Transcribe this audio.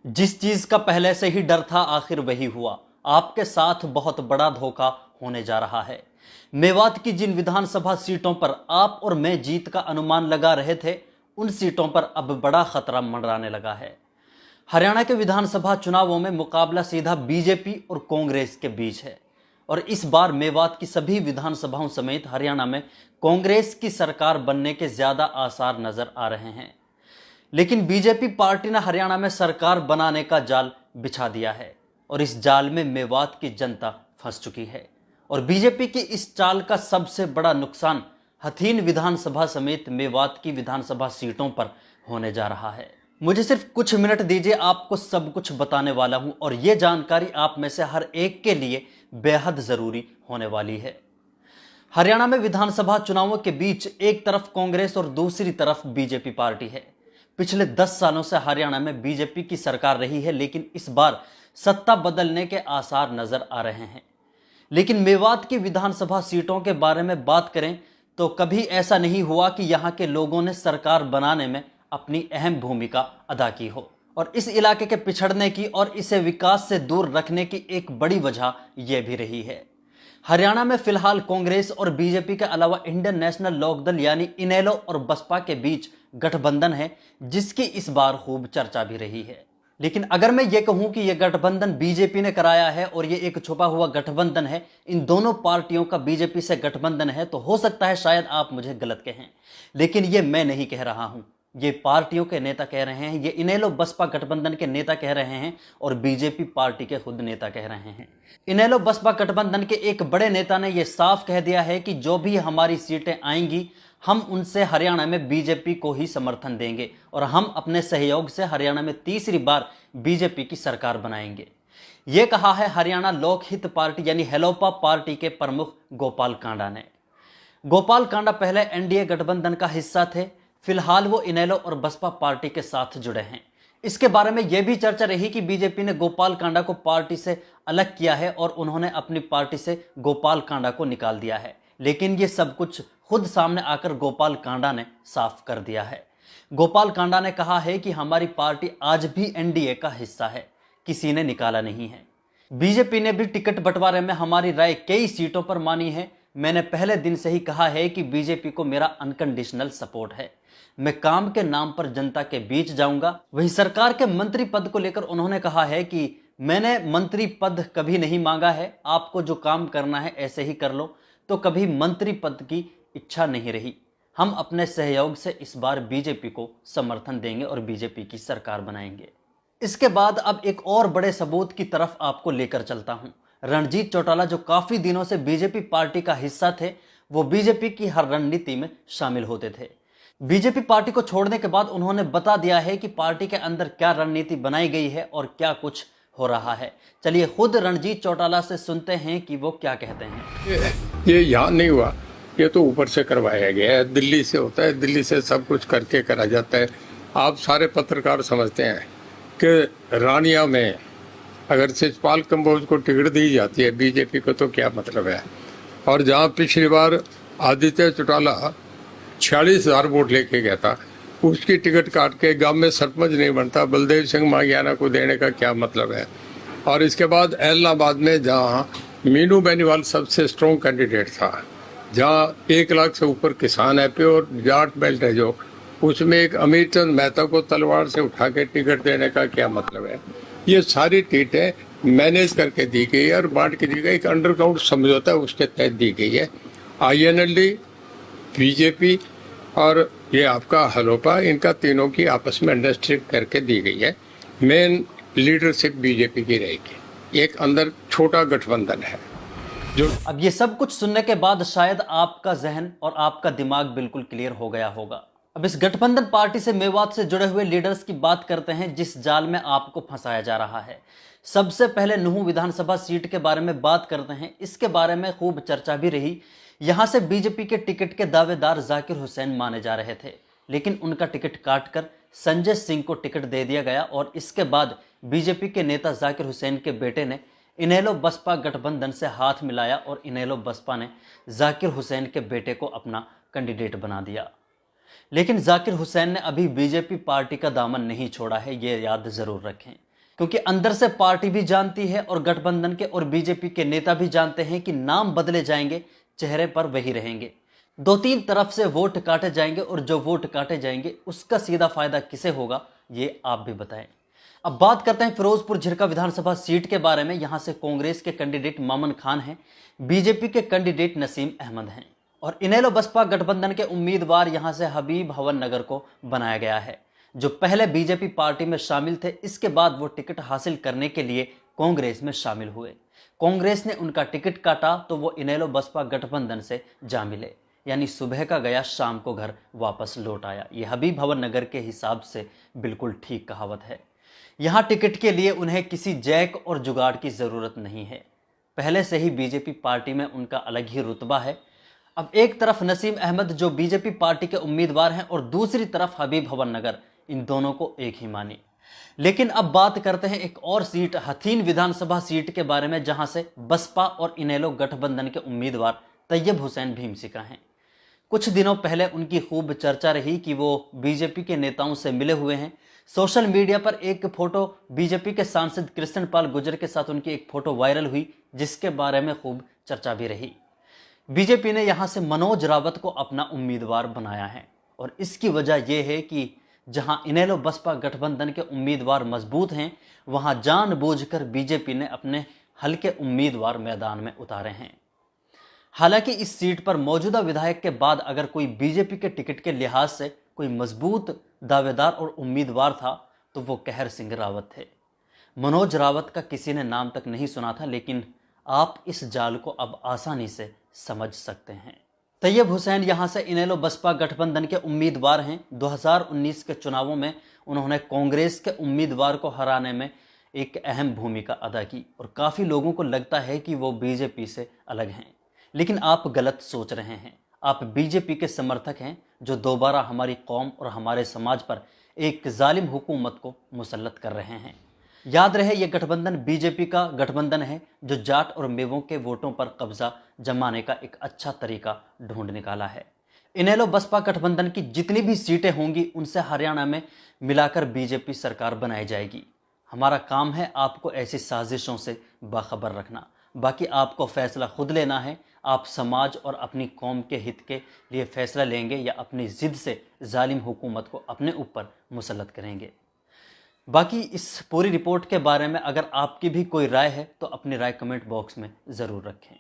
जिस चीज का पहले से ही डर था आखिर वही हुआ। आपके साथ बहुत बड़ा धोखा होने जा रहा है। मेवात की जिन विधानसभा सीटों पर आप और मैं जीत का अनुमान लगा रहे थे, उन सीटों पर अब बड़ा खतरा मंडराने लगा है। हरियाणा के विधानसभा चुनावों में मुकाबला सीधा बीजेपी और कांग्रेस के बीच है और इस बार मेवात की सभी विधानसभाओं समेत हरियाणा में कांग्रेस की सरकार बनने के ज्यादा आसार नजर आ रहे हैं। लेकिन बीजेपी पार्टी ने हरियाणा में सरकार बनाने का जाल बिछा दिया है और इस जाल में मेवात की जनता फंस चुकी है। और बीजेपी की इस चाल का सबसे बड़ा नुकसान हथीन विधानसभा समेत मेवात की विधानसभा सीटों पर होने जा रहा है। मुझे सिर्फ कुछ मिनट दीजिए, आपको सब कुछ बताने वाला हूं और यह जानकारी आप में से हर एक के लिए बेहद जरूरी होने वाली है। हरियाणा में विधानसभा चुनावों के बीच एक तरफ कांग्रेस और दूसरी तरफ बीजेपी पार्टी है। पिछले 10 सालों से हरियाणा में बीजेपी की सरकार रही है, लेकिन इस बार सत्ता बदलने के आसार नजर आ रहे हैं। लेकिन मेवात की विधानसभा सीटों के बारे में बात करें तो कभी ऐसा नहीं हुआ कि यहां के लोगों ने सरकार बनाने में अपनी अहम भूमिका अदा की हो। और इस इलाके के पिछड़ने की और इसे विकास से दूर रखने की एक बड़ी वजह यह भी रही है। हरियाणा में फिलहाल कांग्रेस और बीजेपी के अलावा इंडियन नेशनल लोकदल यानी इनेलो और बसपा के बीच गठबंधन है, जिसकी इस बार खूब चर्चा भी रही है। लेकिन अगर मैं ये कहूं कि यह गठबंधन बीजेपी ने कराया है और यह एक छुपा हुआ गठबंधन है, इन दोनों पार्टियों का बीजेपी से गठबंधन है, तो हो सकता है शायद आप मुझे गलत कहें, लेकिन यह मैं नहीं कह रहा हूं। ये पार्टियों के नेता कह रहे हैं, ये इनेलो बसपा गठबंधन के नेता कह रहे हैं और बीजेपी पार्टी के खुद नेता कह रहे हैं। इनेलो बसपा गठबंधन के एक बड़े नेता ने यह साफ कह दिया है कि जो भी हमारी सीटें आएंगी, हम उनसे हरियाणा में बीजेपी को ही समर्थन देंगे और हम अपने सहयोग से हरियाणा में तीसरी बार बीजेपी की सरकार बनाएंगे। यह कहा है हरियाणा लोकहित पार्टी यानी हेलोपा पार्टी के प्रमुख गोपाल कांडा ने। गोपाल कांडा पहले एनडीए गठबंधन का हिस्सा थे, फिलहाल वो इनेलो और बसपा पार्टी के साथ जुड़े हैं। इसके बारे में यह भी चर्चा रही कि बीजेपी ने गोपाल कांडा को पार्टी से अलग किया है और उन्होंने अपनी पार्टी से गोपाल कांडा को निकाल दिया है, लेकिन ये सब कुछ खुद सामने आकर गोपाल कांडा ने साफ कर दिया है। गोपाल कांडा ने कहा है कि हमारी पार्टी आज भी एनडीए का हिस्सा है, किसी ने निकाला नहीं है। बीजेपी ने भी टिकट बंटवारे में हमारी राय कई सीटों पर मानी है। मैंने पहले दिन से ही कहा है कि बीजेपी को मेरा अनकंडीशनल सपोर्ट है। मैं काम के नाम पर जनता के बीच जाऊंगा। वहीं सरकार के मंत्री पद को लेकर उन्होंने कहा है कि मैंने मंत्री पद कभी नहीं मांगा है, आपको जो काम करना है ऐसे ही कर लो, तो कभी मंत्री पद की इच्छा नहीं रही। हम अपने सहयोग से इस बार बीजेपी को समर्थन देंगे और बीजेपी की सरकार बनाएंगे। इसके बाद अब एक और बड़े सबूत की तरफ आपको लेकर चलता हूं। रणजीत चौटाला जो काफी दिनों से बीजेपी पार्टी का हिस्सा थे, वो बीजेपी की हर रणनीति में शामिल होते थे। बीजेपी पार्टी को छोड़ने के बाद उन्होंने बता दिया है कि पार्टी के अंदर क्या रणनीति बनाई गई है और क्या कुछ हो रहा है। चलिए खुद रणजीत चौटाला से सुनते हैं कि वो क्या कहते हैं। ये यहाँ नहीं हुआ, ये तो ऊपर से करवाया गया है, दिल्ली से होता है, दिल्ली से सब कुछ करके करा जाता है। आप सारे पत्रकार समझते हैं कि रानिया में अगर शिवपाल कंबोज को टिकट दी जाती है बीजेपी को, तो क्या मतलब है। और जहाँ पिछली बार आदित्य चौटाला 46,000 वोट लेके गया था, उसकी टिकट काट के गांव में सरपंच नहीं बनता, बलदेव सिंह मांगियाना को देने का क्या मतलब है। और इसके बाद इलाहाबाद में जहाँ मीनू बेनीवाल सबसे स्ट्रॉन्ग कैंडिडेट था, जहाँ 1 लाख से ऊपर किसान है, प्योर जाट बेल्ट है जो, उसमें एक अमीर चंद मेहता को तलवार से उठा के टिकट देने का क्या मतलब है। ये सारी टिकटें मैनेज करके दी गई है और बांट के दी गई, एक अंडरग्राउंड समझौता है उसके तहत दी गई है। INLD, बीजेपी और ये आपका हलोपा, इनका तीनों की आपस में अंडरस्टैंडिंग करके दी गई है। मेन लीडरशिप बीजेपी की रहेगी, एक अंदर छोटा गठबंधन है जो। अब ये सब कुछ सुनने के बाद शायद आपका जहन और आपका दिमाग बिल्कुल क्लियर हो गया होगा। अब इस गठबंधन पार्टी से मेवात से जुड़े हुए लीडर्स की बात करते हैं जिस जाल में आपको फंसाया जा रहा है। सबसे पहले नुहू विधानसभा सीट के बारे में बात करते हैं। इसके बारे में खूब चर्चा भी रही। यहां से बीजेपी के टिकट के दावेदार जाकिर हुसैन माने जा रहे थे, लेकिन उनका टिकट काटकर संजय सिंह को टिकट दे दिया गया और इसके बाद बीजेपी के नेता जाकिर हुसैन के बेटे ने इनेलो बसपा गठबंधन से हाथ मिलाया और इनेलो बसपा ने जाकिर हुसैन के बेटे को अपना कैंडिडेट बना दिया। लेकिन जाकिर हुसैन ने अभी बीजेपी पार्टी का दामन नहीं छोड़ा है, ये याद जरूर रखें। क्योंकि अंदर से पार्टी भी जानती है और गठबंधन के और बीजेपी के नेता भी जानते हैं कि नाम बदले जाएंगे, चेहरे पर वही रहेंगे। 2-3 तरफ से वोट काटे जाएंगे और जो वोट काटे जाएंगे उसका सीधा फायदा किसे होगा, ये आप भी बताएं। अब बात करते हैं फिरोजपुर झिरका विधानसभा सीट के बारे में। यहां से कांग्रेस के कैंडिडेट मामन खान हैं, बीजेपी के कैंडिडेट नसीम अहमद हैं और इनेलो बसपा गठबंधन के उम्मीदवार यहां से हबीब हवन नगर को बनाया गया है, जो पहले बीजेपी पार्टी में शामिल थे। इसके बाद वो टिकट हासिल करने के लिए कांग्रेस में शामिल हुए। कांग्रेस ने उनका टिकट काटा तो वो इनेलो बसपा गठबंधन से जा मिले, यानी सुबह का गया शाम को घर वापस लौट आया। ये हबीब हवन नगर के हिसाब से बिल्कुल ठीक कहावत है। यहां टिकट के लिए उन्हें किसी जैक और जुगाड़ की जरूरत नहीं है। पहले से ही बीजेपी पार्टी में उनका अलग ही रुतबा है। अब एक तरफ नसीम अहमद जो बीजेपी पार्टी के उम्मीदवार हैं और दूसरी तरफ हबीब हवन नगर, इन दोनों को एक ही मानिए। लेकिन अब बात करते हैं एक और सीट, हथीन विधानसभा सीट के बारे में, जहां से बसपा और इनेलो गठबंधन के उम्मीदवार तैयब हुसैन भीमसिका हैं। कुछ दिनों पहले उनकी खूब चर्चा रही कि वो बीजेपी के नेताओं से मिले हुए हैं। सोशल मीडिया पर एक फोटो बीजेपी के सांसद कृष्ण पाल गुर्जर के साथ उनकी एक फोटो वायरल हुई, जिसके बारे में खूब चर्चा भी रही। बीजेपी ने यहां से मनोज रावत को अपना उम्मीदवार बनाया है और इसकी वजह यह है कि जहां इनेलो बसपा गठबंधन के उम्मीदवार मजबूत हैं, वहां जानबूझकर बीजेपी ने अपने हल्के उम्मीदवार मैदान में उतारे हैं। हालांकि इस सीट पर मौजूदा विधायक के बाद अगर कोई बीजेपी के टिकट के लिहाज से कोई मजबूत दावेदार और उम्मीदवार था तो वो कहर सिंह रावत थे। मनोज रावत का किसी ने नाम तक नहीं सुना था, लेकिन आप इस जाल को अब आसानी से समझ सकते हैं। तैयब हुसैन यहां से इनेलो बसपा गठबंधन के उम्मीदवार हैं। 2019 के चुनावों में उन्होंने कांग्रेस के उम्मीदवार को हराने में एक अहम भूमिका अदा की और काफ़ी लोगों को लगता है कि वो बीजेपी से अलग हैं, लेकिन आप गलत सोच रहे हैं। आप बीजेपी के समर्थक हैं जो दोबारा हमारी कौम और हमारे समाज पर एक जालिम हुकूमत को मुसल्लत कर रहे हैं। याद रहे, ये गठबंधन बीजेपी का गठबंधन है जो जाट और मेवों के वोटों पर कब्जा जमाने का एक अच्छा तरीका ढूंढ निकाला है। इनेलो बसपा गठबंधन की जितनी भी सीटें होंगी उनसे हरियाणा में मिलाकर बीजेपी सरकार बनाई जाएगी। हमारा काम है आपको ऐसी साजिशों से बाखबर रखना। बाकी आपको फैसला खुद लेना है। आप समाज और अपनी कौम के हित के लिए फैसला लेंगे या अपनी जिद से जालिम हुकूमत को अपने ऊपर मुसल्लत करेंगे। बाकी इस पूरी रिपोर्ट के बारे में अगर आपकी भी कोई राय है तो अपनी राय कमेंट बॉक्स में ज़रूर रखें।